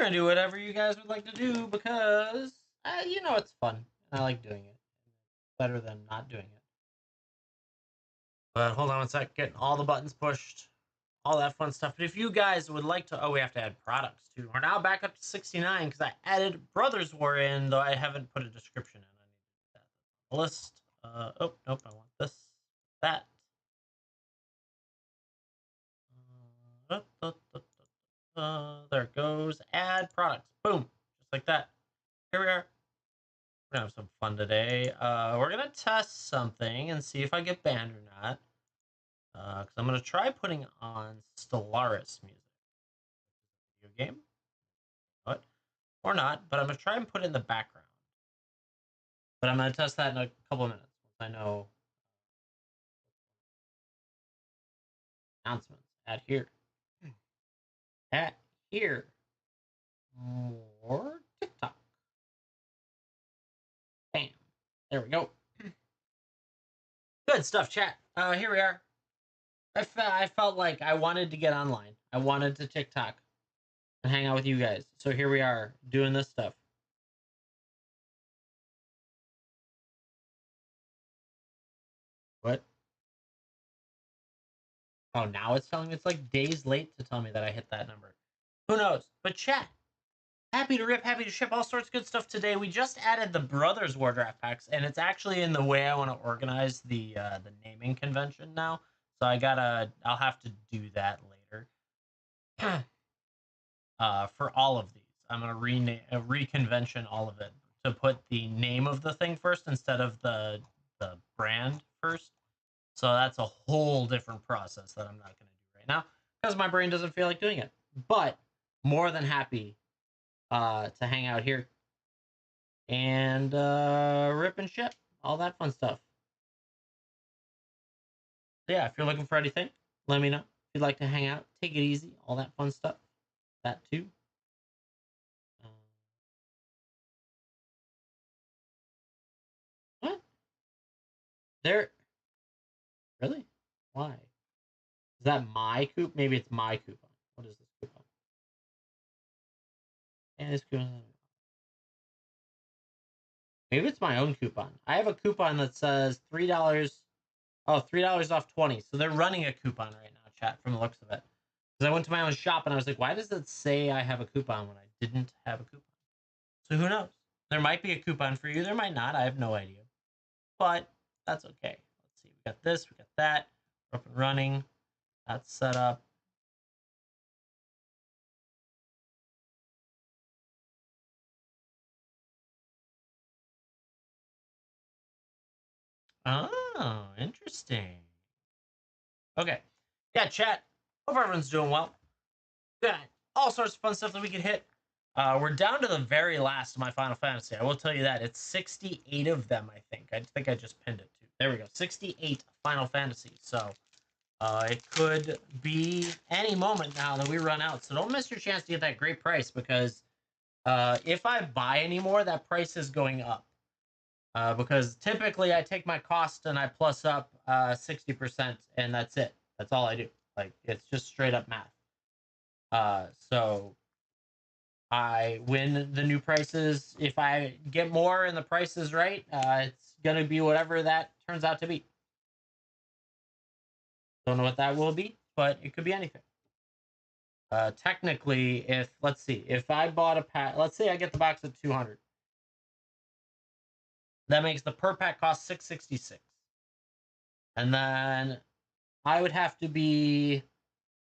gonna do whatever you guys would like to do because you know it's fun. I like doing it. Better than not doing it. But hold on one sec, getting all the buttons pushed, all that fun stuff. But if you guys would like to, oh, we have to add products too. We're now back up to 69 because I added Brothers War in, though I haven't put a description in. I need that list. Oh nope, I want this, that. There it goes. Add products. Boom, just like that. Here we are. We're gonna have some fun today. We're gonna test something and see if I get banned or not. Because I'm gonna try putting on Stellaris music. Video game, what? Or not? But I'm gonna try and put it in the background. But I'm gonna test that in a couple of minutes once I know. Announcements. Add here. Add here. More TikTok. Bam. There we go. Good stuff, chat. Here we are. I felt like I wanted to get online. I wanted to TikTok and hang out with you guys. So here we are doing this stuff. What? Oh, now it's telling me it's like days late to tell me that I hit that number. Who knows? But chat, happy to rip, happy to ship, all sorts of good stuff today. We just added the Brothers War draft packs, and it's actually in the way I want to organize the naming convention now. So I'll have to do that later. For all of these, I'm gonna reconvention all of it to put the name of the thing first instead of the brand first. So that's a whole different process that I'm not gonna do right now because my brain doesn't feel like doing it. But more than happy to hang out here and rip and ship, all that fun stuff. So yeah, if you're looking for anything, let me know. If you'd like to hang out, take it easy, all that fun stuff. That too. What? There? Really? Why? Is that my coupon? Maybe it's my coupon. What is this coupon? And this coupon. Maybe it's my own coupon. I have a coupon that says $3. Oh, $3 off 20. So they're running a coupon right now, chat, from the looks of it. Because I went to my own shop and I was like, why does it say I have a coupon when I didn't have a coupon? So who knows? There might be a coupon for you. There might not. I have no idea. But that's okay. Let's see. We got this. We got that. We're up and running. That's set up. Oh, interesting. Okay. Yeah, chat. Hope everyone's doing well. Got all sorts of fun stuff that we can hit. We're down to the very last of my Final Fantasy. I will tell you that. It's 68 of them, I think. I think I just pinned it too. There we go. 68 Final Fantasy. So it could be any moment now that we run out. So don't miss your chance to get that great price because if I buy any more, that price is going up. Because typically I take my cost and I plus up 60%, and that's it. That's all I do. Like, it's just straight up math. So I win the new prices. If I get more and the price is right, it's gonna be whatever that turns out to be. Don't know what that will be, but it could be anything. Technically, let's see, if I bought a pack, let's say I get the box at 200. That makes the per pack cost $666. And then I would have to be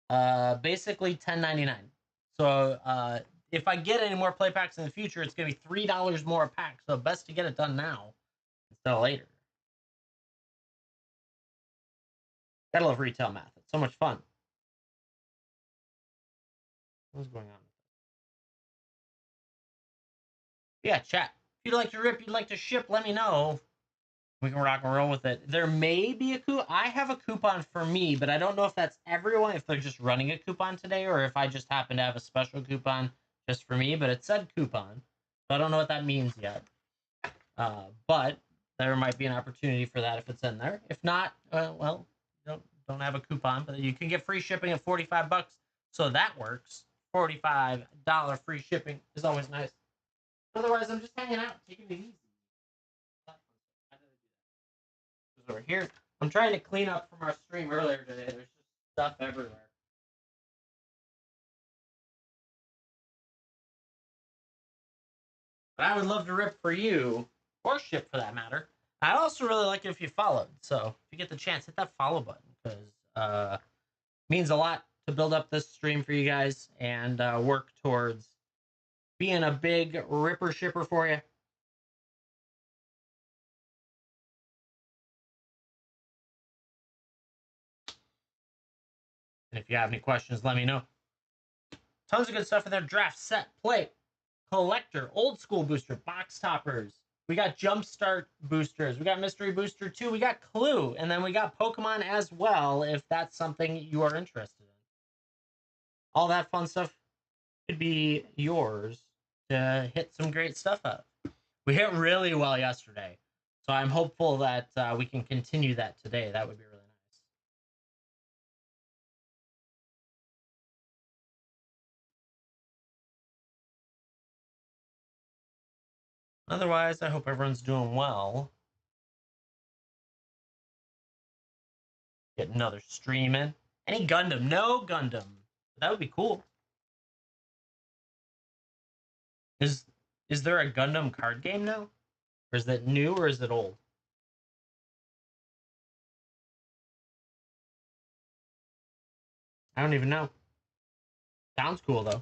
basically $10.99. So if I get any more play packs in the future, it's going to be $3 more a pack. So best to get it done now instead of later. Gotta love retail math. It's so much fun. What's going on? Yeah, chat. If you'd like to rip, you'd like to ship, let me know. We can rock and roll with it. There may be a coupon. I have a coupon for me, but I don't know if that's everyone, if they're just running a coupon today, or if I just happen to have a special coupon just for me, but it said coupon. So I don't know what that means yet. But there might be an opportunity for that if it's in there. If not, well, don't have a coupon, but you can get free shipping at $45. So that works $45 free shipping is always nice. Otherwise, I'm just hanging out, taking it easy. Over here, I'm trying to clean up from our stream earlier today. There's just stuff everywhere. But I would love to rip for you, or ship for that matter. I'd also really like it if you followed. So if you get the chance, hit that follow button because it means a lot to build up this stream for you guys and work towards being a big ripper shipper for you. And if you have any questions, let me know. Tons of good stuff in there. Draft, set, play, collector, old school booster, box toppers. We got Jumpstart boosters. We got Mystery Booster 2. We got Clue. And then we got Pokemon as well, if that's something you are interested in. All that fun stuff could be yours to hit some great stuff up. We hit really well yesterday. So I'm hopeful that we can continue that today. That would be really nice. Otherwise, I hope everyone's doing well. Get another stream in. Any Gundam? No Gundam. That would be cool. Is there a Gundam card game now? Or is that new or is it old? I don't even know. Sounds cool though.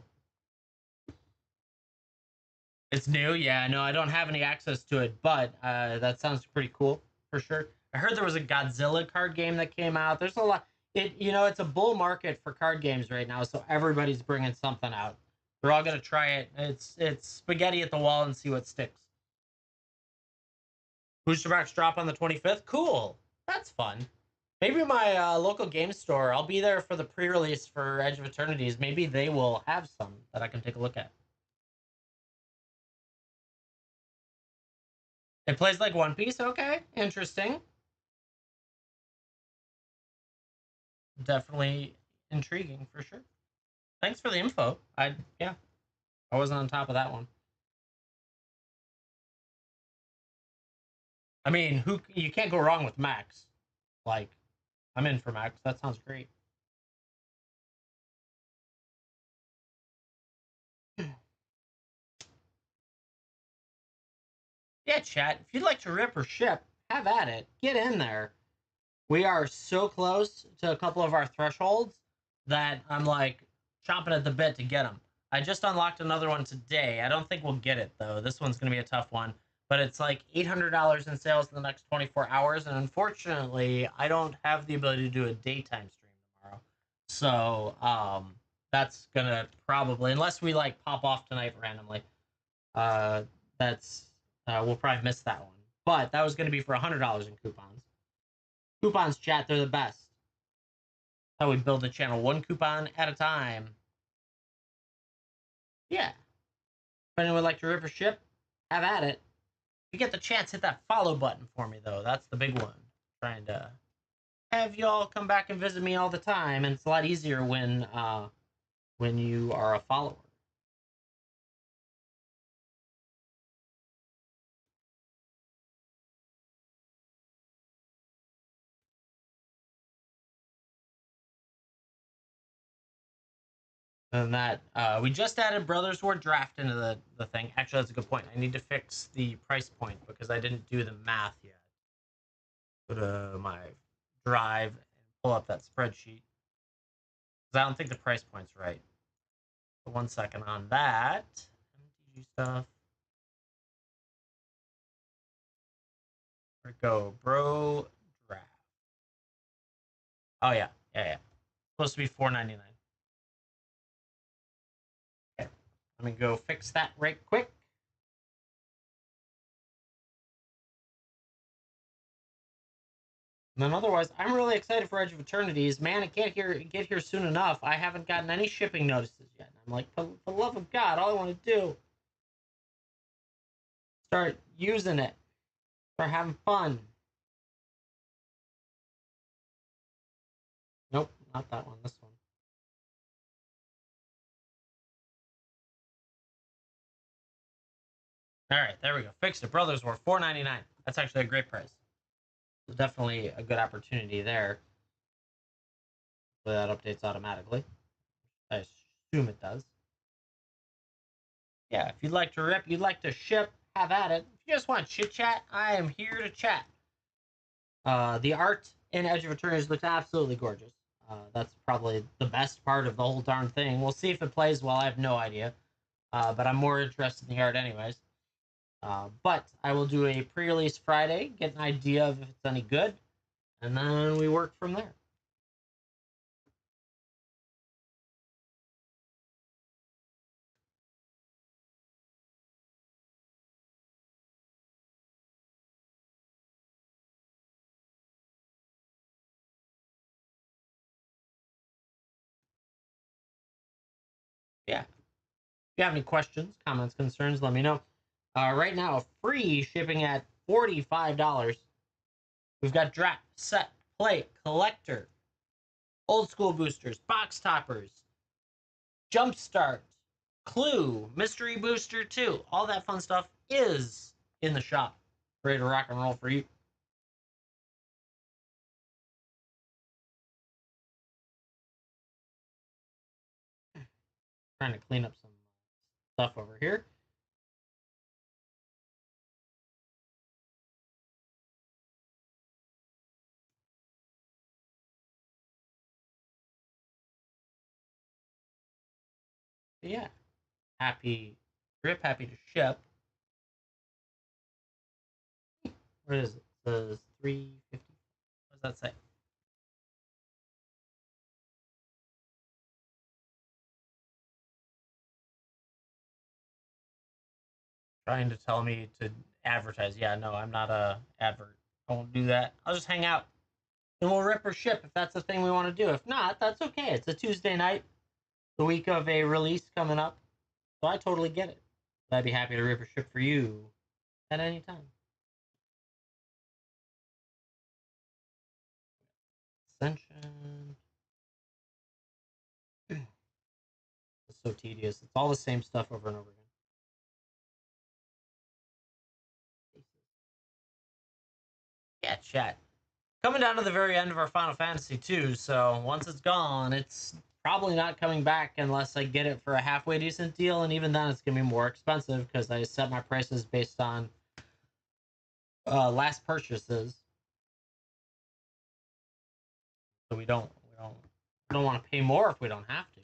It's new, yeah. No, I don't have any access to it, but that sounds pretty cool for sure. I heard there was a Godzilla card game that came out. There's a lot. It's a bull market for card games right now, so everybody's bringing something out. We're all gonna try it. It's spaghetti at the wall and see what sticks. Booster box drop on the 25th. Cool. That's fun. Maybe my local game store. I'll be there for the pre-release for Edge of Eternities. Maybe they will have some that I can take a look at. It plays like One Piece. Okay, interesting. Definitely intriguing for sure. Thanks for the info. I wasn't on top of that one. I mean, you can't go wrong with Max. Like, I'm in for Max. That sounds great. Yeah, chat. If you'd like to rip or ship, have at it. Get in there. We are so close to a couple of our thresholds that I'm like chomping at the bit to get them. I just unlocked another one today. I don't think we'll get it though. This one's gonna be a tough one, but it's like $800 in sales in the next 24 hours, and unfortunately, I don't have the ability to do a daytime stream tomorrow. So that's gonna probably, unless we like pop off tonight randomly, that's we'll probably miss that one. But that was gonna be for $100 in coupons. Coupons, chat, they're the best. How we build the channel one coupon at a time. Yeah. If anyone would like to rip or ship, have at it. If you get the chance, hit that follow button for me, though. That's the big one. Trying to have y'all come back and visit me all the time, and it's a lot easier when you are a follower. And that we just added Brothers War Draft into the thing. Actually, that's a good point. I need to fix the price point because I didn't do the math yet. Go to my drive and pull up that spreadsheet because I don't think the price point's right. So 1 second on that. MTG stuff. Where'd it go? Bro draft. Oh yeah. Supposed to be $4.99. Okay. Let me go fix that right quick. And then otherwise, I'm really excited for Edge of Eternities. Man, it can't get here soon enough. I haven't gotten any shipping notices yet. I'm like, for the love of God, all I want to do start using it. Start having fun. Nope, not that one. This one. All right, there we go. Fixed it. Brothers were $4.99. That's actually a great price. So definitely a good opportunity there. So that updates automatically. I assume it does. Yeah, if you'd like to rip, you'd like to ship, have at it. If you just want chit chat, I am here to chat. The art in Edge of Eternities looks absolutely gorgeous. That's probably the best part of the whole darn thing. We'll see if it plays well. I have no idea. But I'm more interested in the art anyways. But I will do a pre-release Friday, get an idea of if it's any good, and then we work from there. Yeah. If you have any questions, comments, concerns, let me know. Right now, free shipping at $45. We've got draft, set, play, collector, old school boosters, box toppers, jumpstart, clue, mystery booster 2. All that fun stuff is in the shop. Ready to rock and roll for you. Trying to clean up some stuff over here. But yeah, happy grip, happy to ship. What is it? It says 350. What does that say? Trying to tell me to advertise. Yeah, no, I'm not a advert. I won't do that. I'll just hang out. And we'll rip or ship if that's the thing we want to do. If not, that's okay. It's a Tuesday night, the week of a release coming up. So I totally get it. I'd be happy to rip or ship for you at any time. Ascension. It's so tedious. It's all the same stuff over and over again. Yeah, chat. Coming down to the very end of our Final Fantasy 2, so once it's gone, it's probably not coming back unless I get it for a halfway decent deal, and even then it's going to be more expensive because I set my prices based on last purchases. So we don't want to pay more if we don't have to.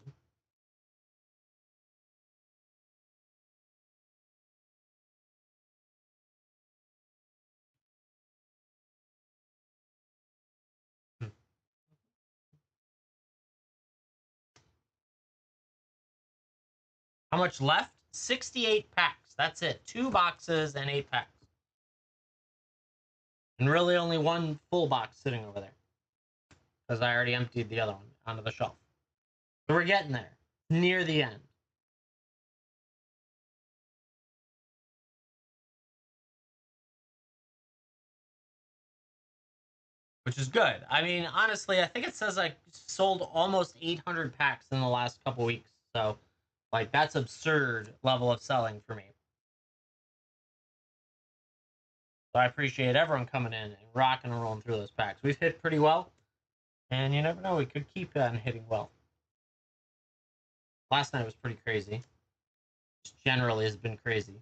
Hmm. How much left? 68 packs. That's it. 2 boxes and 8 packs. And really only one full box sitting over there. Because I already emptied the other one onto the shelf. So we're getting there. Near the end. Which is good. I mean, honestly, I think it says I sold almost 800 packs in the last couple weeks. So, like, that's absurd level of selling for me. So I appreciate everyone coming in and rocking and rolling through those packs. We've hit pretty well, and you never know, we could keep on hitting well. Last night was pretty crazy. Just generally has been crazy.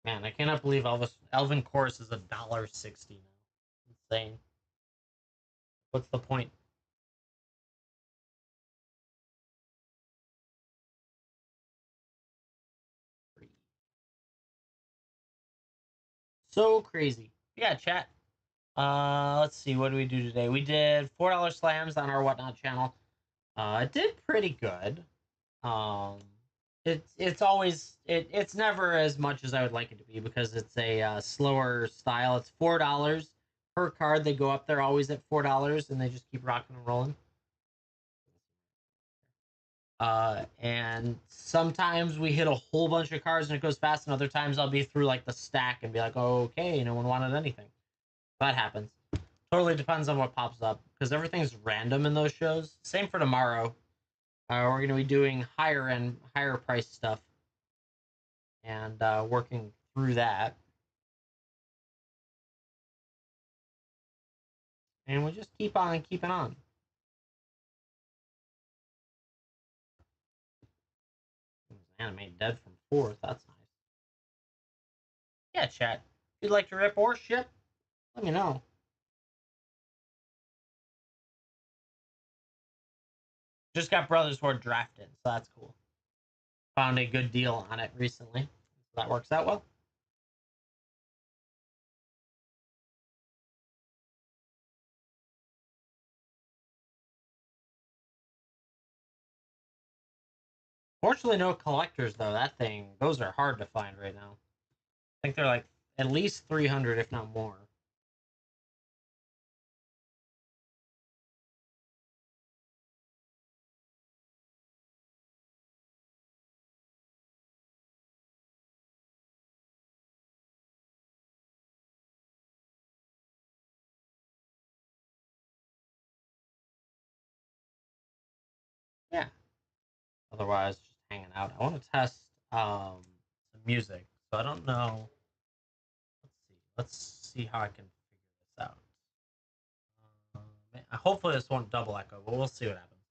Man, I cannot believe Elven Course is $1.60 now. Insane. What's the point? So crazy. Yeah, chat. Let's see. What do we do today? We did $4 slams on our whatnot channel. It did pretty good. Um, it's always it's never as much as I would like it to be because it's a slower style. It's $4 per card. They go up there always at $4, and they just keep rocking and rolling. And sometimes we hit a whole bunch of cards and it goes fast, and other times I'll be through like the stack and be like, oh, okay, no one wanted anything. That happens. Totally depends on what pops up because everything's random in those shows. Same for tomorrow. We're going to be doing higher end, higher price stuff and working through that. And we just keep on keeping on. Anime dead from 4th. That's nice. Yeah, chat. If you'd like to rip or ship, let me know. Just got Brothers War drafted, so that's cool. Found a good deal on it recently. So that works out well. Fortunately, no collectors, though. Those are hard to find right now. I think they're like at least 300, if not more. Yeah. Otherwise, just hanging out. I want to test some music, so I don't know. Let's see how I can figure this out. Hopefully, this won't double echo, but we'll see what happens.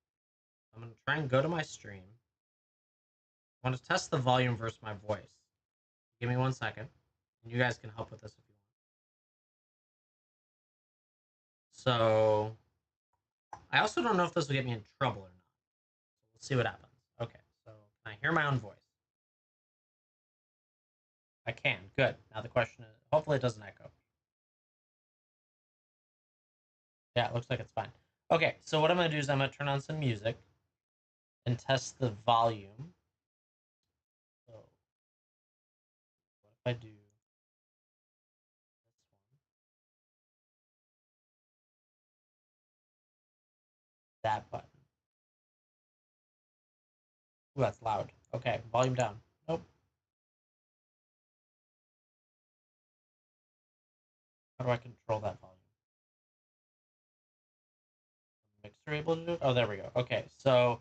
I'm gonna try and go to my stream. I want to test the volume versus my voice. Give me 1 second, and you guys can help with this if you want. So, I also don't know if this will get me in trouble or not. So we'll see what happens. Okay, so can I hear my own voice? I can. Good. Now the question is, hopefully it doesn't echo. Yeah, it looks like it's fine. Okay, so what I'm going to do is I'm going to turn on some music and test the volume. So, what if I do this one? That button. Ooh, that's loud. Okay, volume down. Nope. How do I control that volume? Mixer able to do it? Oh, there we go. Okay, so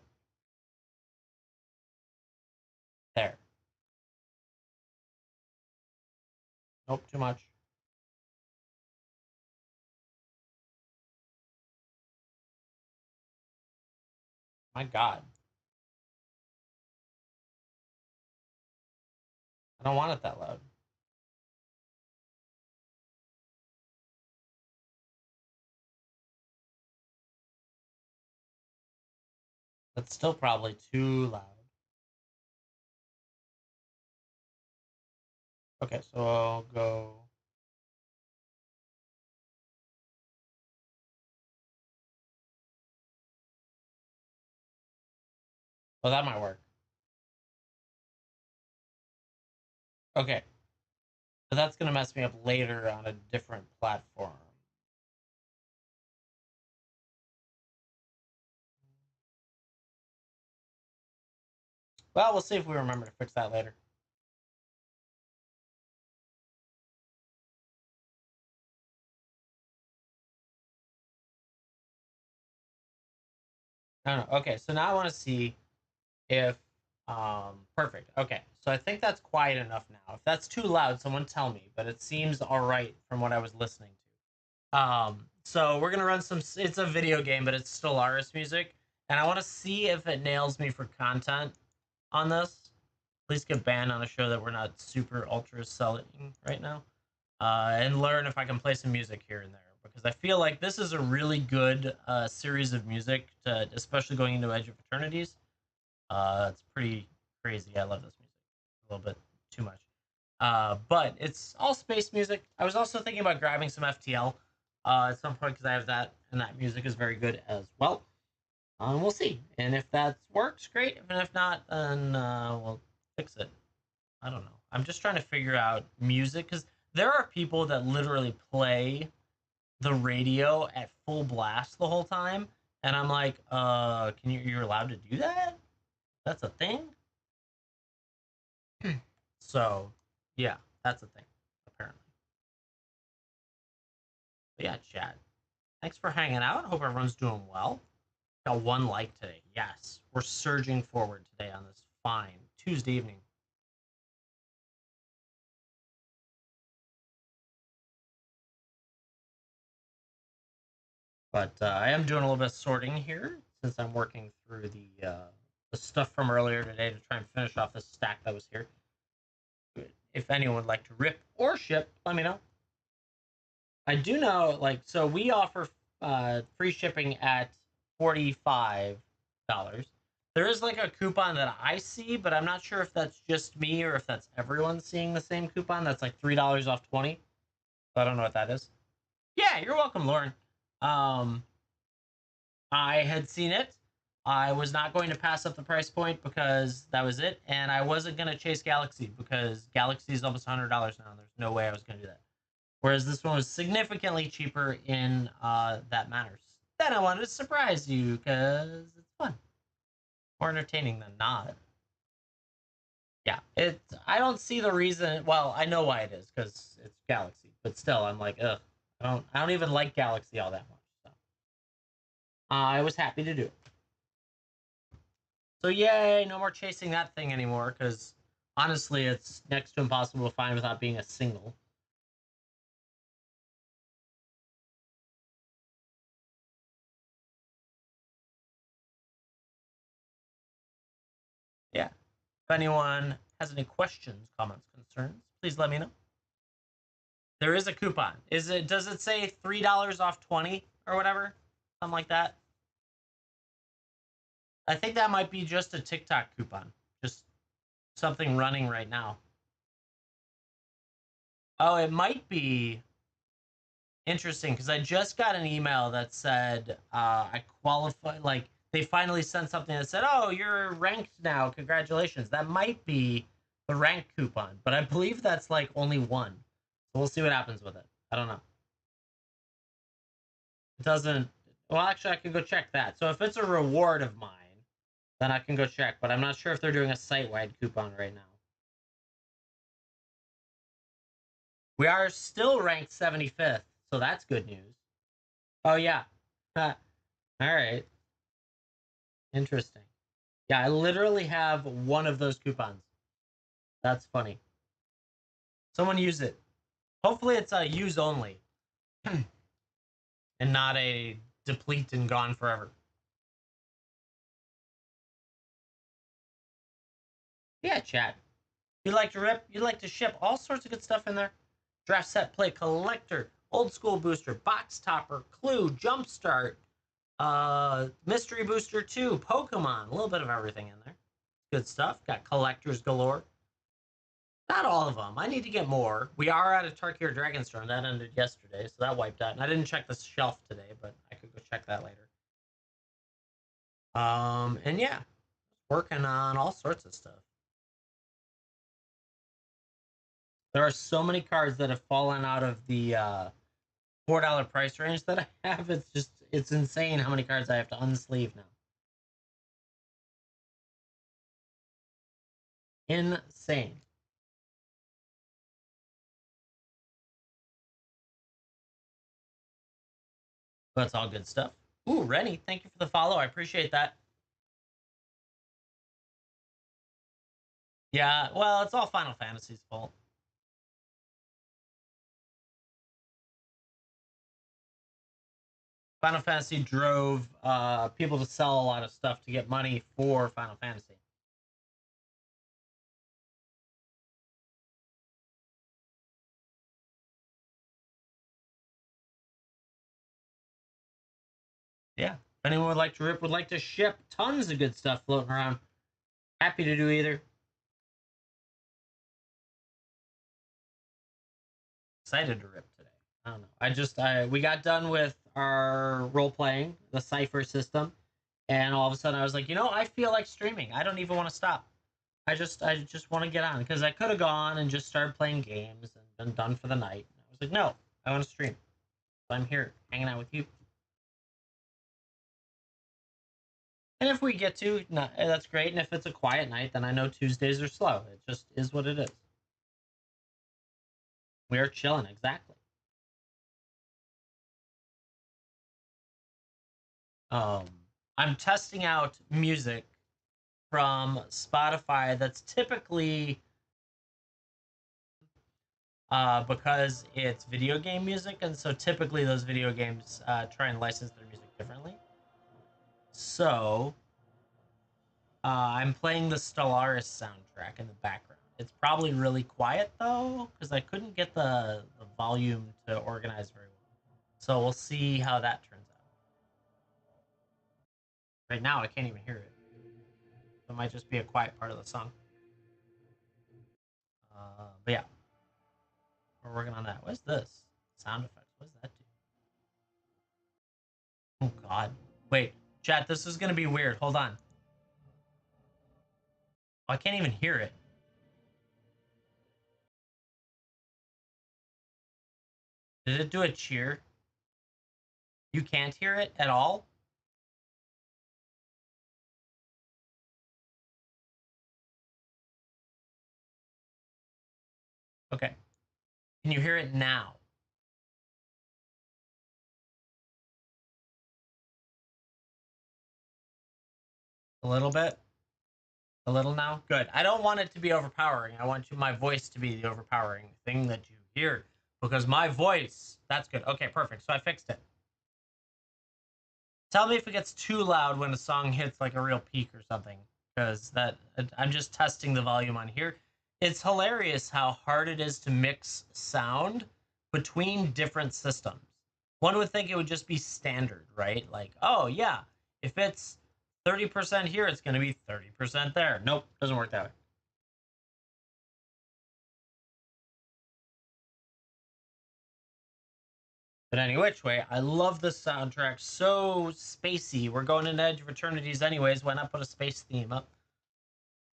there. Nope, too much. My God. I don't want it that loud. That's still probably too loud. Okay, so I'll go. Oh, that might work. Okay. But that's going to mess me up later on a different platform. Well, we'll see if we remember to fix that later. I don't know. Okay, so now I want to see if perfect. Okay, so I think that's quiet enough now. If that's too loud, someone tell me, but it seems all right from what I was listening to. So we're gonna run some. It's a video game, but it's Stellaris music, and I want to see if it nails me for content on this. Please get banned on a show that we're not super ultra selling right now, and learn if I can play some music here and there because I feel like this is a really good series of music, to, especially going into Edge of Eternities. It's pretty crazy. I love this music a little bit too much. But it's all space music. I was also thinking about grabbing some FTL at some point because I have that, and that music is very good as well. We'll see. And if that works, great. And if not, then we'll fix it. I don't know. I'm just trying to figure out music because there are people that literally play the radio at full blast the whole time, and I'm like, you're allowed to do that? That's a thing. So, yeah, that's a thing apparently. But yeah, chat. Thanks for hanging out. Hope everyone's doing well. Got one like today. Yes, we're surging forward today on this fine Tuesday evening. But I am doing a little bit of sorting here since I'm working through the stuff from earlier today to try and finish off this stack that was here. If anyone would like to rip or ship, let me know. I do know, like, so we offer free shipping at $45. There is like a coupon that I see, but I'm not sure if that's just me or if that's everyone seeing the same coupon. That's like $3 off 20. So I don't know what that is. Yeah, you're welcome, Lauren. Um, I had seen it. I was not going to pass up the price point because that was it, and I wasn't going to chase Galaxy because Galaxy is almost $100 now. There's no way I was going to do that. Whereas this one was significantly cheaper in that manner. Then I wanted to surprise you because it's fun, more entertaining than not. Yeah, it. I don't see the reason. Well, I know why it is because it's Galaxy, but still, I'm like, ugh. I don't even like Galaxy all that much. So I was happy to do it. So yay, no more chasing that thing anymore because honestly, it's next to impossible to find without being a single. Yeah. If anyone has any questions, comments, concerns, please let me know. There is a coupon. Is it? Does it say $3 off 20 or whatever? Something like that. I think that might be just a TikTok coupon. Just something running right now. Oh, it might be interesting because I just got an email that said I qualify. Like they finally sent something that said, "Oh, you're ranked now. Congratulations." That might be the rank coupon, but I believe that's like only one. So we'll see what happens with it. I don't know. It doesn't. Well, actually, I can go check that. So if it's a reward of mine, then I can go check. But I'm not sure if they're doing a site-wide coupon right now. We are still ranked 75th, so that's good news. Oh yeah. All right. Interesting. Yeah, I literally have one of those coupons. That's funny. Someone use it. Hopefully it's a use only and not a deplete and gone forever. Yeah, chat. You'd like to rip, you'd like to ship all sorts of good stuff in there. Draft set play collector, old school booster, box topper, clue, jumpstart, mystery booster 2, Pokemon, a little bit of everything in there. Good stuff. Got collectors galore. Not all of them. I need to get more. We are at a Tarkir Dragonstorm. That ended yesterday, so that wiped out. And I didn't check the shelf today, but I could go check that later. And yeah, working on all sorts of stuff. There are so many cards that have fallen out of the $4 price range that I have. It's insane how many cards I have to unsleeve now. Insane. But it's all good stuff. Ooh, Rennie, thank you for the follow. I appreciate that. Yeah, well, it's all Final Fantasy's fault. Final Fantasy drove people to sell a lot of stuff to get money for Final Fantasy. Yeah. If anyone would like to rip, would like to ship, tons of good stuff floating around. Happy to do either. Excited to rip today. I don't know. We got done with our role playing, the Cipher system, and all of a sudden I was like, I feel like streaming. I don't even want to stop. I just want to get on because I could have gone and just started playing games and been done for the night. I was like, no, I want to stream. So I'm here hanging out with you. And if we get to, no, that's great. And if it's a quiet night, then I know Tuesdays are slow. It just is what it is. We are chilling, exactly. Um, I'm testing out music from Spotify that's typically because it's video game music, and so typically those video games try and license their music differently. So I'm playing the Stellaris soundtrack in the background. It's probably really quiet though, because I couldn't get the volume to organize very well. So we'll see how that turns out. Right now, I can't even hear it. It might just be a quiet part of the song. But yeah, we're working on that. What's this? Sound effects. What does that do? Oh God. Wait, chat. This is gonna be weird. Hold on. Oh, I can't even hear it. Did it do a cheer? You can't hear it at all? Okay. Can you hear it now? A little bit? A little now? Good. I don't want it to be overpowering. I want my voice to be the overpowering thing that you hear. Because my voice, that's good. Okay, perfect. So I fixed it. Tell me if it gets too loud when a song hits like a real peak or something. Because I'm just testing the volume on here. It's hilarious how hard it is to mix sound between different systems. One would think it would just be standard, right? Like, oh yeah, if it's 30% here, it's going to be 30% there. Nope, doesn't work that way. But any which way, I love the soundtrack. So spacey. We're going into Edge of Eternities anyways. Why not put a space theme up?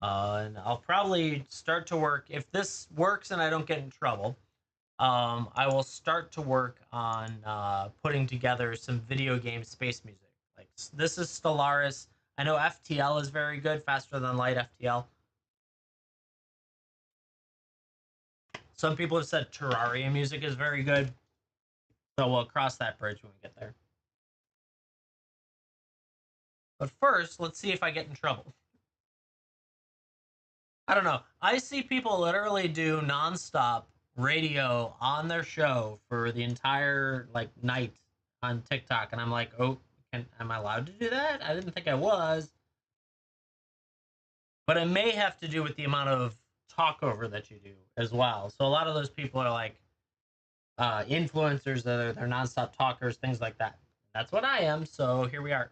And I'll probably start to work if this works and I don't get in trouble. I will start to work on putting together some video game space music. Like this is Stellaris. I know FTL is very good, faster than light FTL. Some people have said Terraria music is very good. So we'll cross that bridge when we get there. But first, let's see if I get in trouble. I don't know. I see people literally do nonstop radio on their show for the entire like night on TikTok, and I'm like, oh, am I allowed to do that? I didn't think I was. But it may have to do with the amount of talk over that you do as well. So a lot of those people are like influencers that they're nonstop talkers, things like that. That's what I am. So here we are.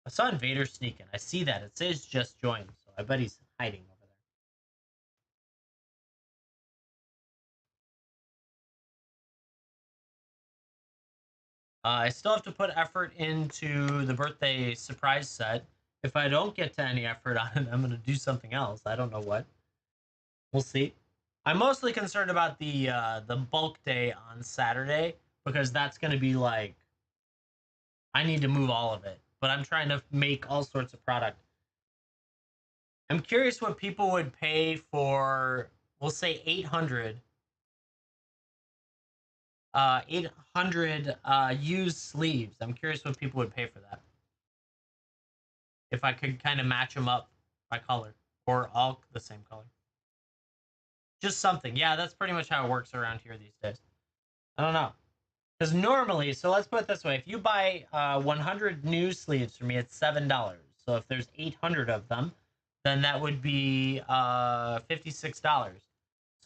I saw Invader sneaking. I see that it says just joined, so I bet he's hiding over there. I still have to put effort into the birthday surprise set. If I don't get to any effort on it, I'm going to do something else. I don't know what. We'll see. I'm mostly concerned about the bulk day on Saturday because that's going to be like I need to move all of it, but I'm trying to make all sorts of product. I'm curious what people would pay for. We'll say 800 used sleeves. I'm curious what people would pay for that. If I could kind of match them up by color or all the same color. Just something. Yeah, that's pretty much how it works around here these days. I don't know. Because normally, so let's put it this way: if you buy 100 new sleeves for me, it's $7. So if there's 800 of them, then that would be $56.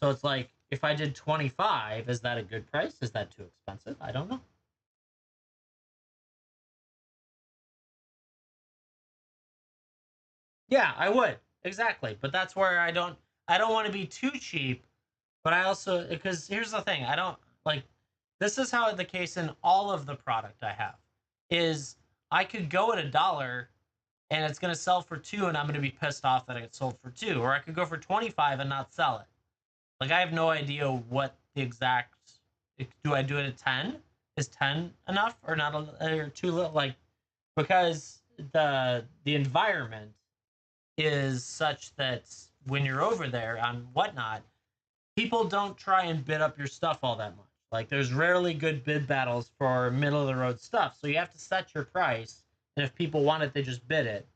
So it's like if I did 25, is that a good price? Is that too expensive? I don't know. Yeah, I would exactly, but that's where I don't want to be too cheap, but I also because here's the thing: I don't like this is how the case in all of the product I have is I could go at $1 and it's going to sell for 2 and I'm going to be pissed off that it sold for 2, or I could go for 25 and not sell it. Like I have no idea what the exact do I do it at 10? Is 10 enough or not or too little like because the environment is such that when you're over there on whatnot, people don't try and bid up your stuff all that much. Like there's rarely good bid battles for middle of the road stuff. So you have to set your price And if people want it, they just bid it.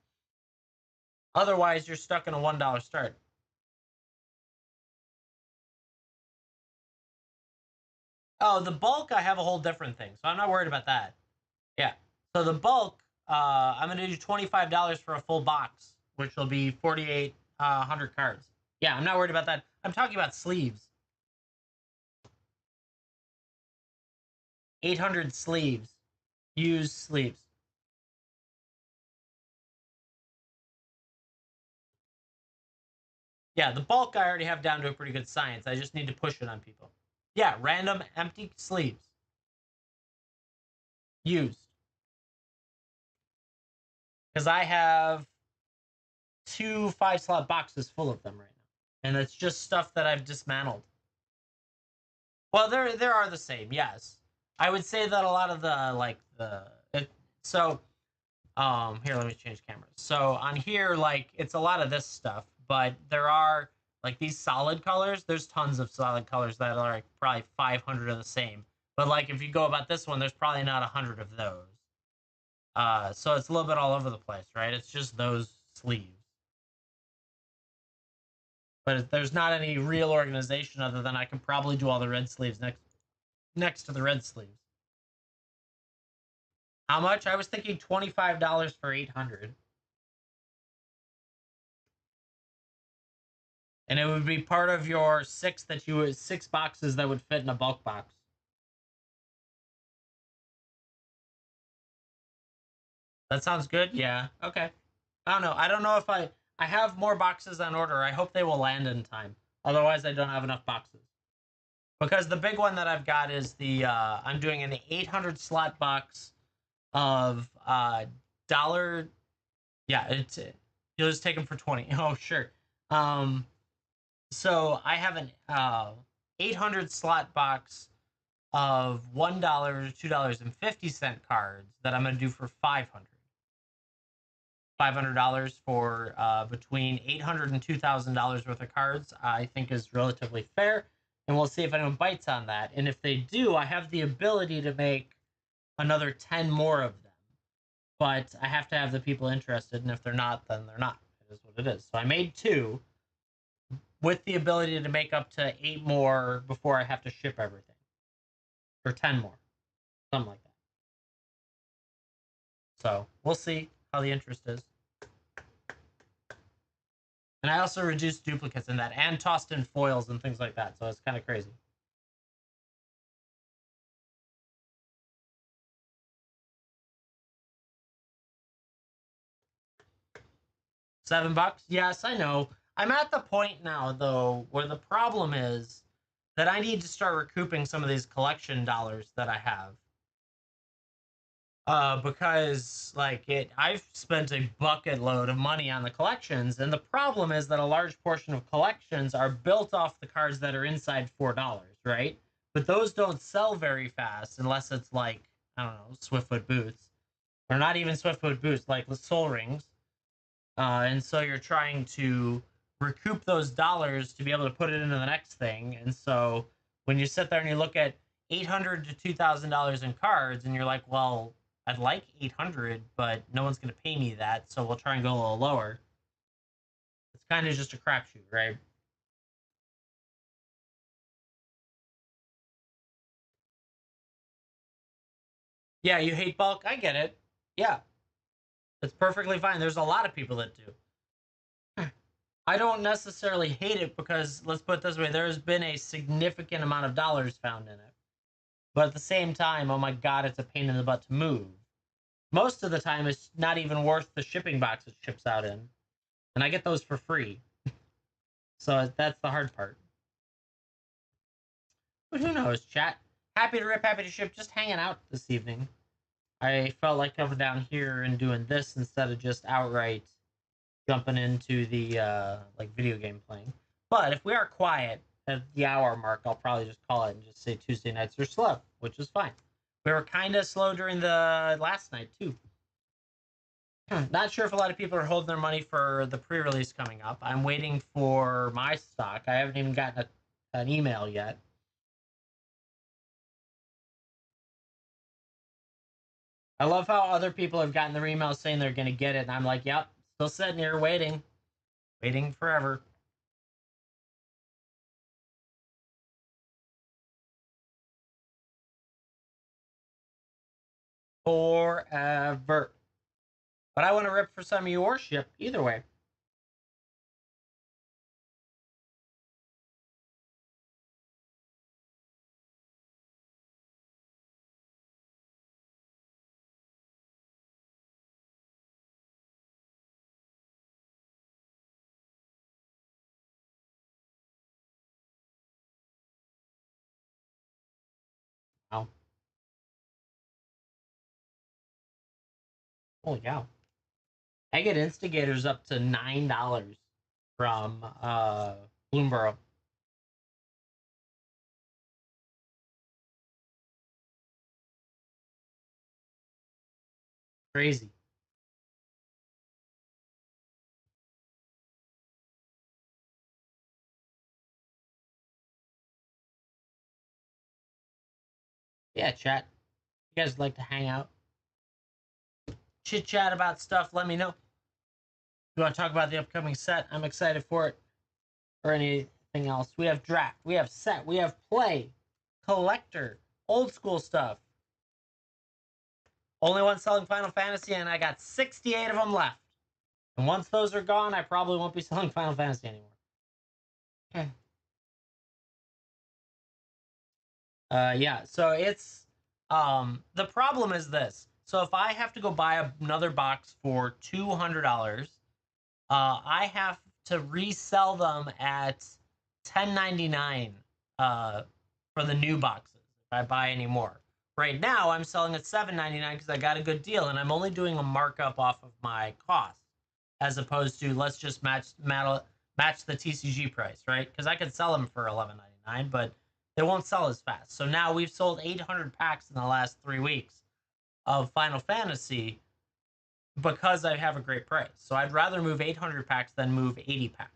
Otherwise, you're stuck in a $1 start. Oh, the bulk, I have a whole different thing, so I'm not worried about that. Yeah. So the bulk, I'm gonna do $25 for a full box, which will be 4,800 cards. Yeah, I'm not worried about that. I'm talking about sleeves. 800 sleeves. Used sleeves. Yeah, the bulk I already have down to a pretty good science. I just need to push it on people. Yeah, random empty sleeves. Used. Because I have two 5-slot boxes full of them right now. And it's just stuff that I've dismantled. Well, there are the same, yes. I would say that a lot of the like the it, so here, let me change cameras. So on here, like, it's a lot of this stuff, but there are like these solid colors. There's tons of solid colors that are like probably 500 of the same. But like if you go about this one, there's probably not 100 of those. So it's a little bit all over the place, right? It's just those sleeves. But there's not any real organization other than I can probably do all the red sleeves next to the red sleeves. How much? I was thinking $25 for 800. And it would be part of your six boxes that would fit in a bulk box. That sounds good. Yeah. Okay. I don't know. I don't know if I have more boxes on order. I hope they will land in time. Otherwise, I don't have enough boxes. Because the big one that I've got is the I'm doing an 800 slot box of dollar. Yeah, you'll just take them for 20. Oh, sure. Um, so I have an 800 slot box of $1 to $2.50 cards that I'm going to do for 500. $500 for between $800 and $2,000 worth of cards, I think is relatively fair. And we'll see if anyone bites on that. And if they do, I have the ability to make another 10 more of them. But I have to have the people interested. And if they're not, then they're not. It is what it is. So I made 2 with the ability to make up to 8 more before I have to ship everything. Or 10 more. Something like that. So we'll see how the interest is. And I also reduced duplicates in that and tossed in foils and things like that. So it's kind of crazy. $7? Yes, I know. I'm at the point now, though, where the problem is that I need to start recouping some of these collection dollars that I have. Because I've spent a bucket load of money on the collections, and the problem is that a large portion of collections are built off the cards that are inside $4, right? But those don't sell very fast unless it's like, I don't know, Swiftfoot boots, or not even Swiftfoot boots, like the Soul Rings. And so you're trying to recoup those dollars to be able to put it into the next thing. And so when you sit there and you look at $800 to $2,000 in cards, and you're like, well, I'd like 800, but no one's going to pay me that, so we'll try and go a little lower. It's kind of just a crapshoot, right? Yeah, you hate bulk. I get it. Yeah, it's perfectly fine. There's a lot of people that do. I don't necessarily hate it because, let's put it this way, there's been a significant amount of dollars found in it. But at the same time, oh my god, it's a pain in the butt to move. Most of the time, it's not even worth the shipping box it ships out in. And I get those for free. So that's the hard part. But who knows, chat? Happy to rip, happy to ship, just hanging out this evening. I felt like coming down here and doing this instead of just outright jumping into the video game playing. But if we are quiet at the hour mark, I'll probably just call it and just say Tuesday nights are slow, which is fine. We were kind of slow during the last night too. Not sure if a lot of people are holding their money for the pre-release coming up. I'm waiting for my stock. I haven't even gotten an email yet. I love how other people have gotten their emails saying they're going to get it, and I'm like, yep, still sitting here waiting, waiting forever. Forever. But I want to rip for some of your ship either way. Wow. Holy cow. I get instigators up to $9 from Bloomborough. Crazy. Yeah, chat. You guys like to hang out, chit chat about stuff? Let me know. You want to talk about the upcoming set? I'm excited for it. Or anything else. We have draft, we have set, we have play, collector, old school stuff. Only one selling Final Fantasy, and I got 68 of them left. And once those are gone, I probably won't be selling Final Fantasy anymore. Okay. Yeah, so it's the problem is this. So if I have to go buy another box for $200, I have to resell them at 10.99 for the new boxes if I buy any more. Right now, I'm selling at 7.99 because I got a good deal, and I'm only doing a markup off of my cost, as opposed to let's just match the TCG price, right? Because I could sell them for 11.99, but they won't sell as fast. So now we've sold 800 packs in the last 3 weeks of Final Fantasy because I have a great price. So I'd rather move 800 packs than move 80 packs.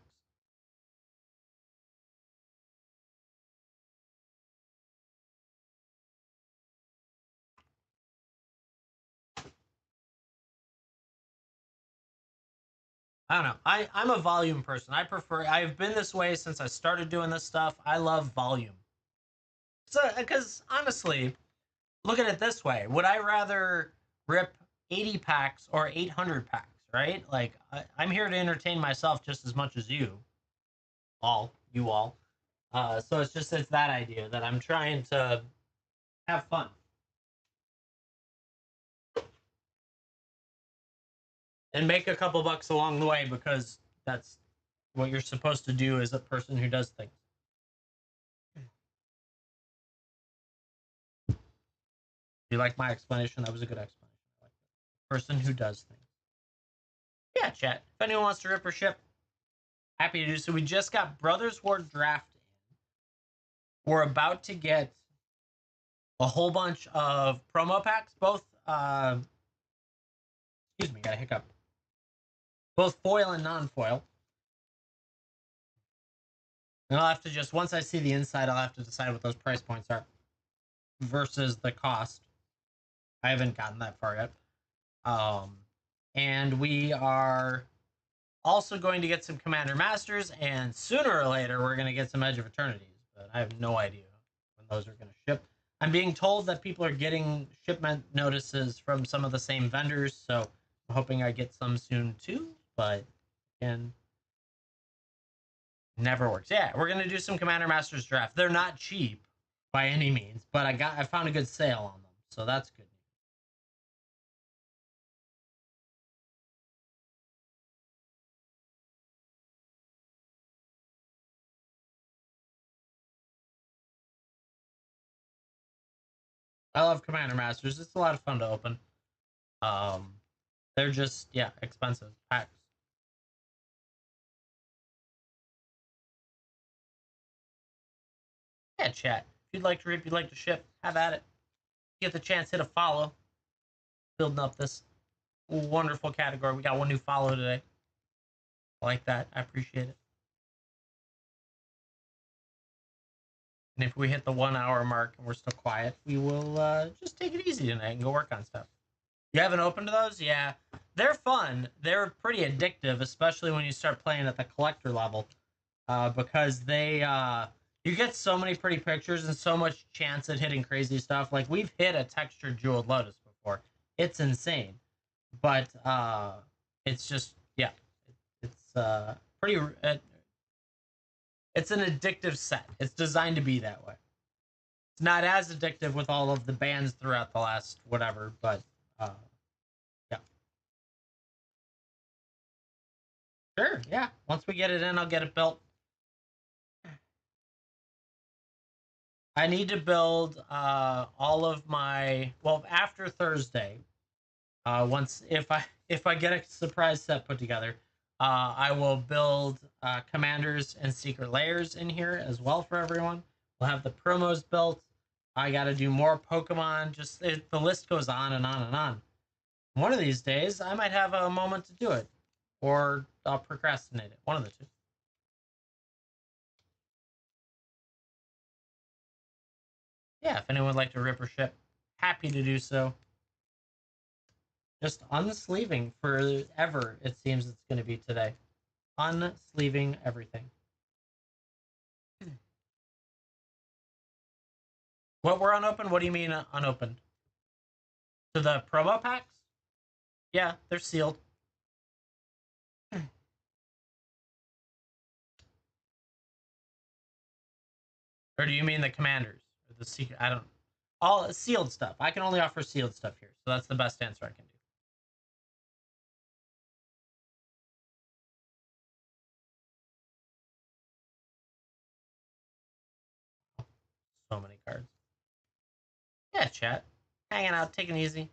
I don't know. I'm a volume person. I've been this way since I started doing this stuff. I love volume. So, because honestly, look at it this way: would I rather rip 80 packs or 800 packs? Right? Like I'm here to entertain myself just as much as you all. So it's that idea that I'm trying to have fun and make a couple bucks along the way because that's what you're supposed to do as a person who does things. Do you like my explanation? That was a good explanation. I like that. Person who does things. Yeah, chat. If anyone wants to rip or ship, happy to do so. We just got Brothers War Draft in. We're about to get a whole bunch of promo packs, both excuse me, got a hiccup. Both foil and non-foil. And I'll have to just once I see the inside, I'll have to decide what those price points are versus the cost. I haven't gotten that far yet. Um, and we are also going to get some Commander Masters, and sooner or later we're going to get some Edge of Eternities, but I have no idea when those are going to ship. I'm being told that people are getting shipment notices from some of the same vendors, so I'm hoping I get some soon too, but again, never works. Yeah, we're going to do some Commander Masters draft. They're not cheap by any means, but I found a good sale on them, so that's good. I love Commander Masters. It's a lot of fun to open. Um, they're just expensive packs. Yeah, chat. If you'd like to rip, you'd like to ship, have at it. Get the chance, hit a follow. Building up this wonderful category. We got one new follow today. I like that. I appreciate it. And if we hit the 1 hour mark and we're still quiet, we will just take it easy tonight and go work on stuff. You haven't opened those? Yeah. They're fun. They're pretty addictive, especially when you start playing at the collector level. Because you get so many pretty pictures and so much chance at hitting crazy stuff. Like we've hit a textured jeweled lotus before. It's insane. But it's just yeah, it's pretty it's an addictive set. It's designed to be that way. It's not as addictive with all of the bans throughout the last whatever, but uh yeah. Sure, yeah. Once we get it in, I'll get it built. I need to build all of my well after Thursday. Once if I get a surprise set put together, I will build commanders and secret layers in here as well for everyone. We'll have the promos built. I got to do more Pokemon. The list goes on and on and on. One of these days, I might have a moment to do it, or I'll procrastinate it. One of the two. Yeah, if anyone would like to rip or ship, happy to do so. Just unsleeving forever, it seems it's going to be today. Unsleeving everything. What were unopened? What do you mean unopened? To the promo packs? Yeah, they're sealed. Or do you mean the commanders? Or the secret? I don't. All sealed stuff. I can only offer sealed stuff here, so that's the best answer I can do. So many cards. Yeah, chat. Hanging out, taking it easy.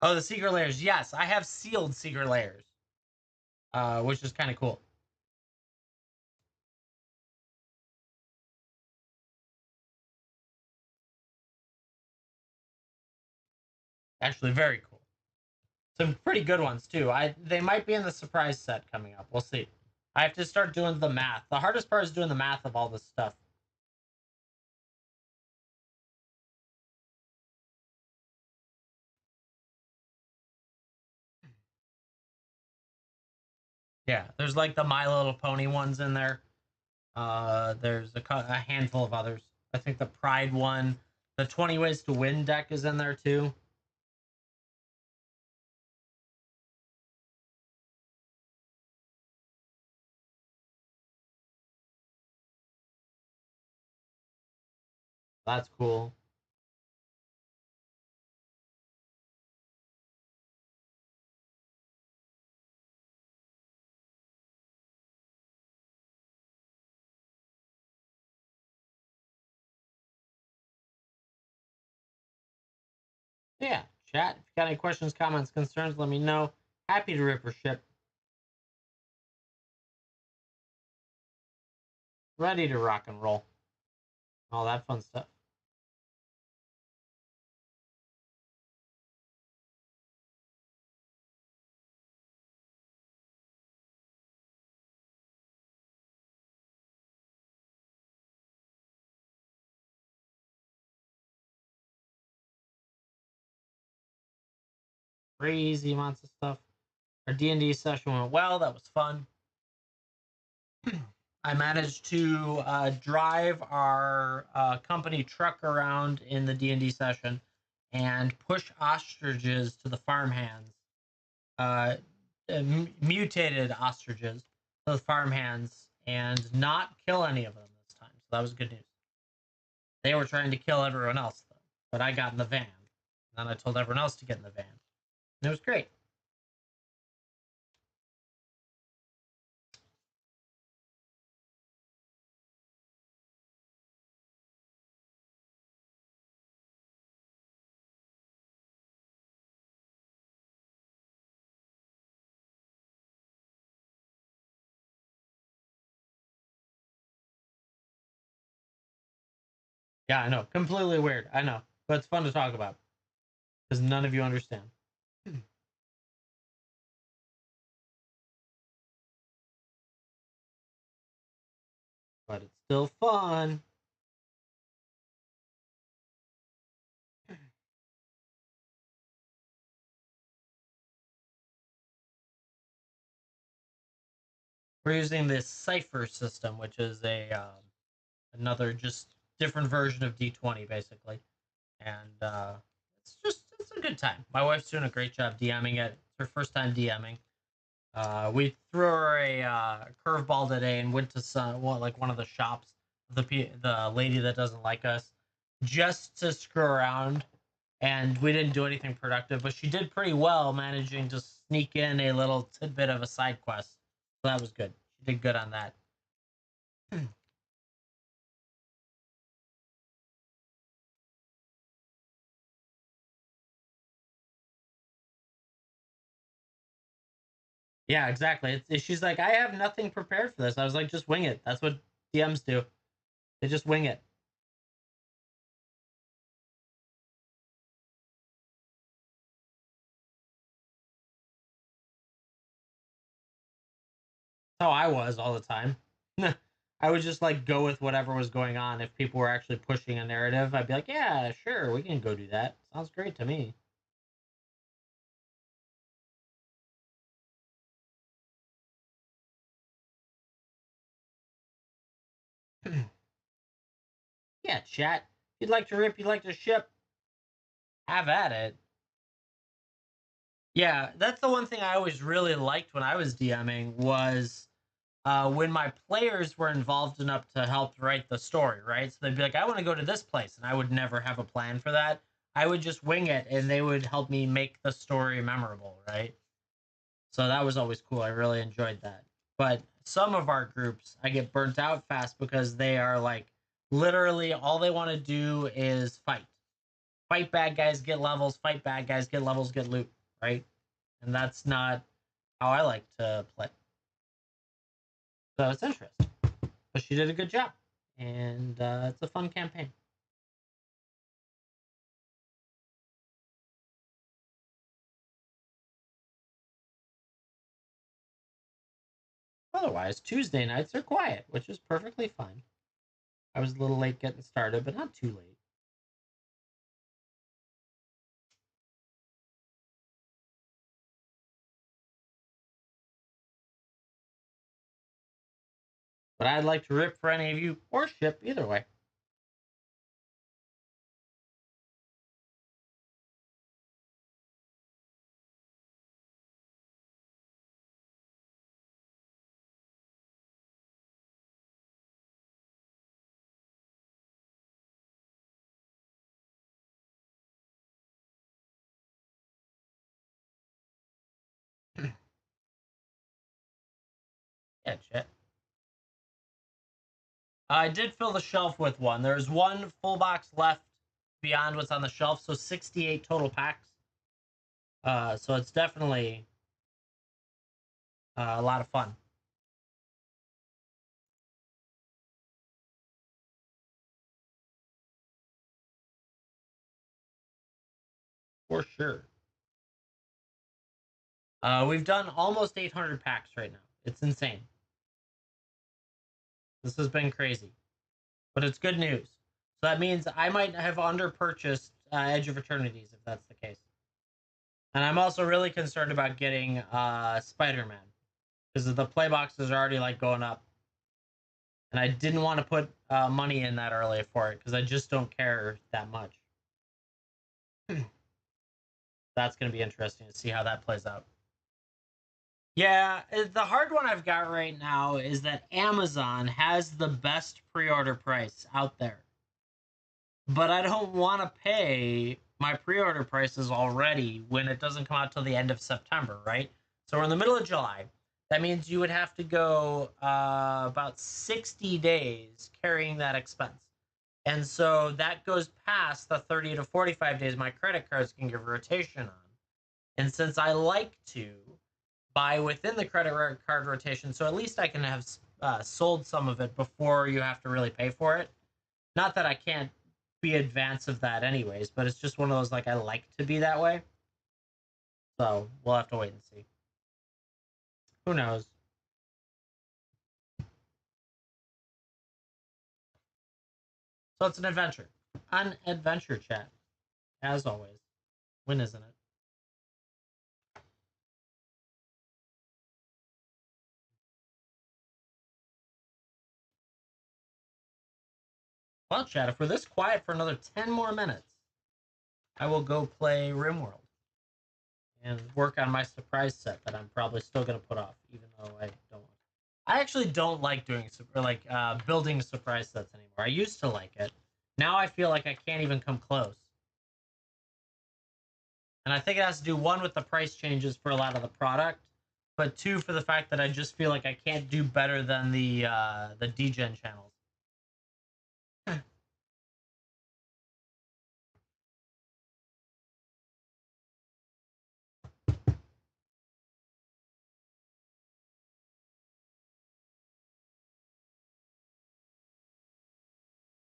Oh, the secret layers. Yes, I have sealed secret layers, which is kind of cool. Actually, very cool. Some pretty good ones too. They might be in the surprise set coming up. We'll see. I have to start doing the math. The hardest part is doing the math of all this stuff. Yeah, there's like the My Little Pony ones in there. There's a handful of others. I think the Pride one, the 20 Ways to Win deck is in there too. That's cool. Yeah, chat. If you got any questions, comments, concerns, let me know. Happy to rip or ship. Ready to rock and roll. All that fun stuff. Crazy amounts of stuff. Our D&D session went well. That was fun. I managed to drive our company truck around in the D&D session and push ostriches to the farmhands. Uh, Mutated ostriches to the farmhands and not kill any of them this time. So that was good news. They were trying to kill everyone else, though. But I got in the van. And then I told everyone else to get in the van. And it was great. Yeah, I know. Completely weird. I know. But it's fun to talk about. Because none of you understand. But it's still fun. We're using this Cipher system, which is a another just different version of D20, basically. And it's a good time. My wife's doing a great job DMing it. It's her first time DMing. We threw her a curveball today and went to like one of the shops. The lady that doesn't like us, just to screw around, and we didn't do anything productive. But she did pretty well, managing to sneak in a little tidbit of a side quest. So that was good. She did good on that. Yeah, exactly. She's like, I have nothing prepared for this. I was like, just wing it. That's what DMs do. They just wing it. That's how I was all the time. I would just like go with whatever was going on. If people were actually pushing a narrative, I'd be like, yeah, sure, we can go do that. Sounds great to me. Yeah, chat. You'd like to rip, you'd like to ship, have at it. Yeah, that's the one thing I always really liked when I was DMing was when my players were involved enough to help write the story, right? So they'd be like, I want to go to this place, and I would never have a plan for that. I would just wing it, and they would help me make the story memorable, right? So that was always cool. I really enjoyed that. But some of our groups, I get burnt out fast because they are like literally all they want to do is fight. Fight bad guys, get levels, fight bad guys, get levels, get loot, right? And that's not how I like to play. So it's interesting. But she did a good job. And it's a fun campaign. Otherwise, Tuesday nights are quiet, which is perfectly fine. I was a little late getting started, but not too late. But I'd like to rip for any of you or ship either way. Yeah, chat. I did fill the shelf with one. There's one full box left beyond what's on the shelf, so 68 total packs. So it's definitely a lot of fun. For sure. We've done almost 800 packs right now. It's insane. This has been crazy, but it's good news. So that means I might have under purchased Edge of Eternities if that's the case. And I'm also really concerned about getting Spider-Man because the play boxes are already like going up, and I didn't want to put money in that early for it because I just don't care that much. That's going to be interesting to see how that plays out. Yeah, the hard one I've got right now is that Amazon has the best pre-order price out there. But I don't want to pay my pre-order prices already when it doesn't come out till the end of September, right? So we're in the middle of July. That means you would have to go about 60 days carrying that expense. And so that goes past the 30 to 45 days my credit cards can give rotation on. And since I like to buy within the credit card rotation, so at least I can have sold some of it before you have to really pay for it. Not that I can't be advance of that anyways, but it's just one of those like I like to be that way. So we'll have to wait and see. Who knows? So it's an adventure. An adventure chat, as always. When isn't it? Well, chat, if we're this quiet for another 10 more minutes, I will go play RimWorld and work on my surprise set that I'm probably still going to put off, even though I don't. I actually don't like doing building surprise sets anymore. I used to like it. Now I feel like I can't even come close. And I think it has to do, one, with the price changes for a lot of the product, but two, for the fact that I just feel like I can't do better than the DGen channels.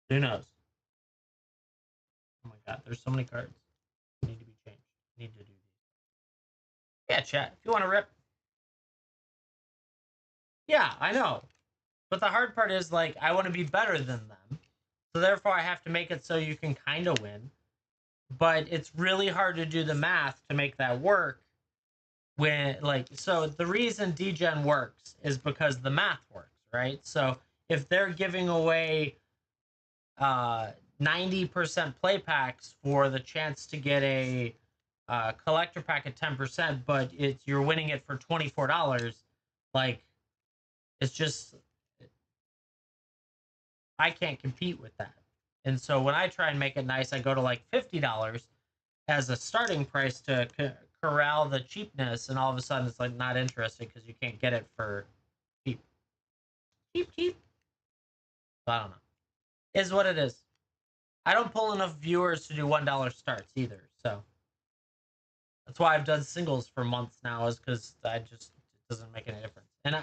Who knows? Oh my god, there's so many cards. Need to be changed. Need to do these. Yeah, chat. If you want to rip. Yeah, I know. But the hard part is, like, I want to be better than them. So therefore I have to make it so you can kind of win. But it's really hard to do the math to make that work when, like, so the reason DGen works is because the math works, right? So if they're giving away 90% play packs for the chance to get a collector pack at 10%, but you're winning it for $24, like, it's just, I can't compete with that. And so when I try and make it nice, I go to like $50 as a starting price to corral the cheapness, and all of a sudden it's like not interesting because you can't get it for cheap. Cheap. So I don't know. Is what it is. I don't pull enough viewers to do $1 starts either, so that's why I've done singles for months now, is because it doesn't make any difference. And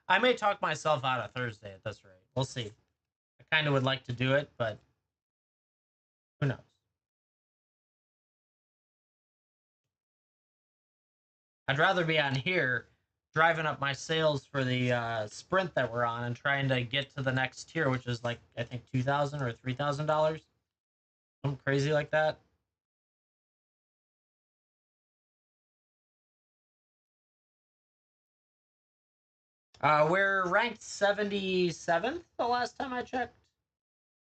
I may talk myself out of Thursday at this rate. We'll see. I kind of would like to do it, but who knows? I'd rather be on here driving up my sales for the sprint that we're on and trying to get to the next tier, which is like, I think, $2,000 or $3,000. Something crazy like that. We're ranked 77th the last time I checked.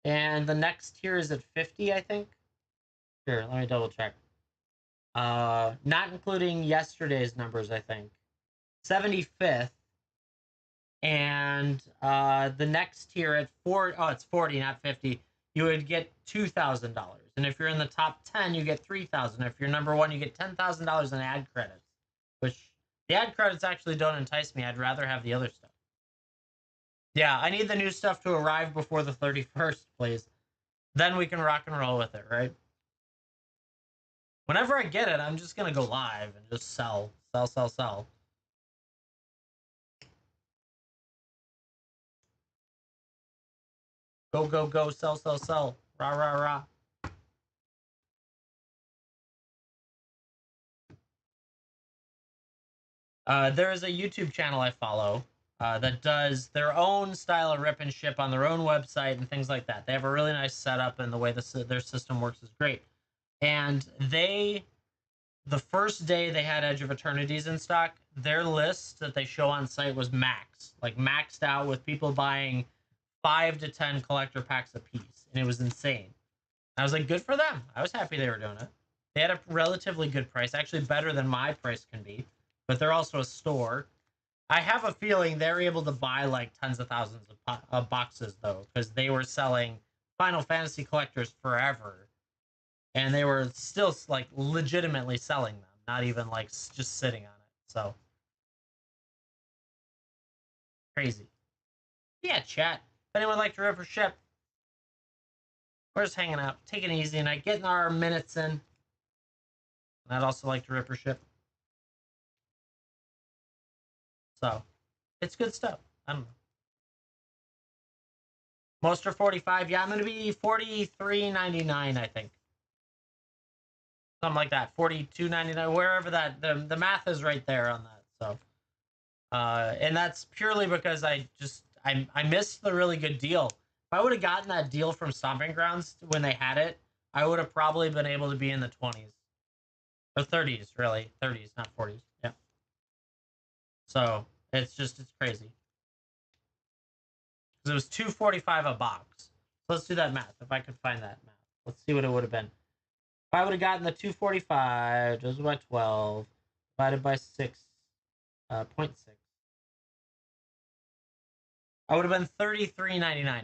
And the next tier is at 50, I think. Here, let me double check. Not including yesterday's numbers, I think. 75th. And the next tier at it's 40, not 50. You would get $2,000. And if you're in the top 10, you get $3,000. If you're number one, you get $10,000 in ad credits. Which, the ad credits actually don't entice me. I'd rather have the other stuff. Yeah, I need the new stuff to arrive before the 31st, please. Then we can rock and roll with it, right? Whenever I get it, I'm just gonna go live and just sell. Sell. Go, sell. Rah. There is a YouTube channel I follow that does their own style of rip and ship on their own website and things like that. They have a really nice setup, and the way their system works is great. And the first day they had Edge of Eternities in stock, their list that they show on site was maxed out, with people buying 5 to 10 collector packs a piece, and it was insane. I was like, good for them. I was happy they were doing it. They had a relatively good price, actually better than my price can be, but they're also a store. I have a feeling they're able to buy like tens of thousands of boxes, though, because they were selling Final Fantasy collectors forever, and they were still like legitimately selling them, not even like just sitting on it. So crazy. Yeah, chat. If anyone would like to rip or ship, we're just hanging out, taking it easy, and I getting our minutes in. And I'd also like to rip or ship. So it's good stuff. I don't know. Most are 45. Yeah, I'm gonna be 43.99, I think. Something like that. 42.99, wherever that the math is right there on that. So and that's purely because I missed the really good deal. If I would have gotten that deal from Stomping Grounds when they had it, I would have probably been able to be in the 20s. Or 30s, really. 30s, not 40s. Yeah. So it's crazy. Because it was $2.45 a box. Let's do that math. If I could find that math, let's see what it would have been. If I would have gotten the 245 divided by 12 divided by 6.6, I would have been 33.99.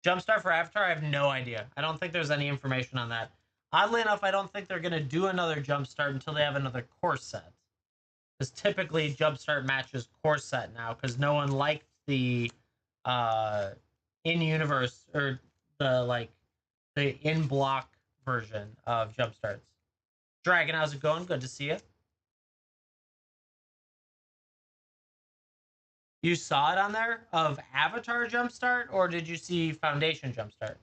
Jumpstart for Avatar, I have no idea. I don't think there's any information on that. Oddly enough, I don't think they're going to do another Jumpstart until they have another core set. Because typically Jumpstart matches core set now, because no one liked the in-universe, or the in-block version of Jumpstarts. Dragon, how's it going? Good to see you. You saw it on there of Avatar Jumpstart, or did you see Foundation Jumpstart?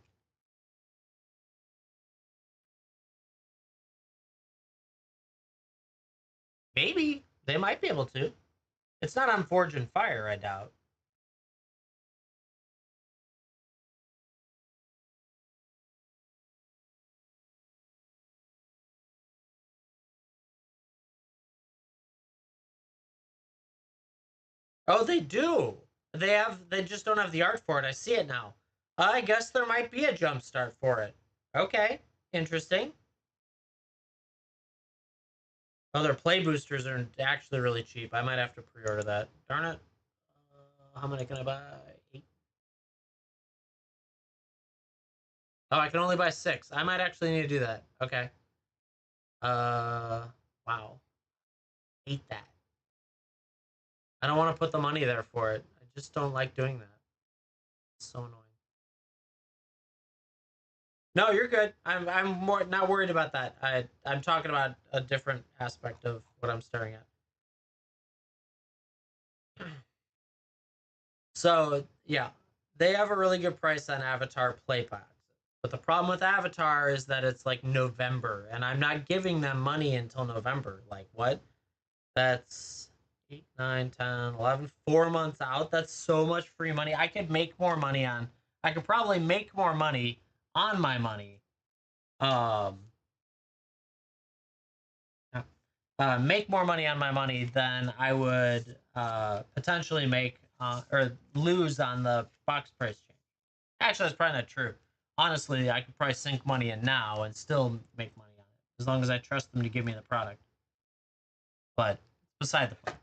Maybe. They might be able to. It's not on Forge and Fire, I doubt. Oh, they do. They just don't have the art for it. I see it now. I guess there might be a Jumpstart for it. Okay. Interesting. Oh, their play boosters are actually really cheap. I might have to pre-order that. Darn it. How many can I buy? 8. Oh, I can only buy 6. I might actually need to do that. Okay. Wow. Hate that. I don't want to put the money there for it. I just don't like doing that. It's so annoying. No, you're good. I'm more not worried about that. I'm talking about a different aspect of what I'm staring at. So yeah, they have a really good price on Avatar play packs. But the problem with Avatar is that it's like November, and I'm not giving them money until November. Like what? That's 8, 9, 10, 11, 4 months out. That's so much free money. I could make more money on. I could probably make more money on my money. Um, make more money on my money than I would potentially make or lose on the box price change. Actually, that's probably not true. Honestly, I could probably sink money in now and still make money on it as long as I trust them to give me the product. But beside the point.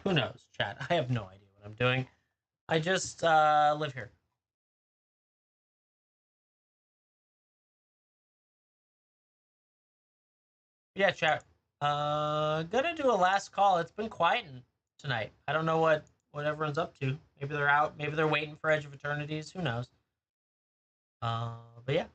Who knows, chat? I have no idea what I'm doing. I just live here. Yeah, chat. Gonna do a last call. It's been quiet tonight. I don't know what everyone's up to. Maybe they're out. Maybe they're waiting for Edge of Eternities. Who knows? But yeah.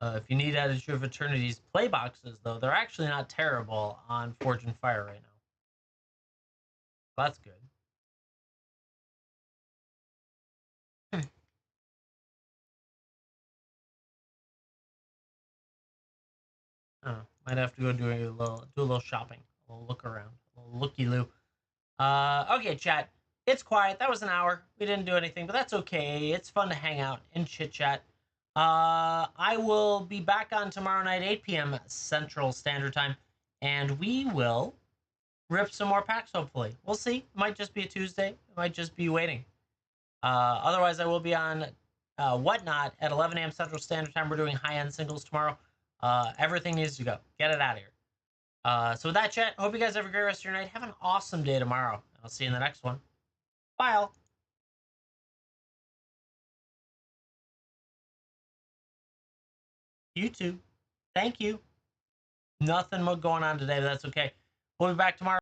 If you need Edge of Eternities play boxes, though, they're actually not terrible on Forge and Fire right now. That's good. Might have to go do a little shopping, a little look around, a little looky loo. Okay, chat. It's quiet. That was an hour. We didn't do anything, but that's okay. It's fun to hang out and chit chat. I will be back on tomorrow night, 8 p.m. Central Standard Time, and we will rip some more packs. Hopefully, we'll see. It might just be a Tuesday. It might just be waiting. Otherwise, I will be on Whatnot at 11 a.m. Central Standard Time. We're doing high-end singles tomorrow. Everything needs to go. Get it out of here. So with that, chat, hope you guys have a great rest of your night. Have an awesome day tomorrow. I'll see you in the next one. Bye, all. You too. Thank you. Nothing going on today, but that's okay. We'll be back tomorrow.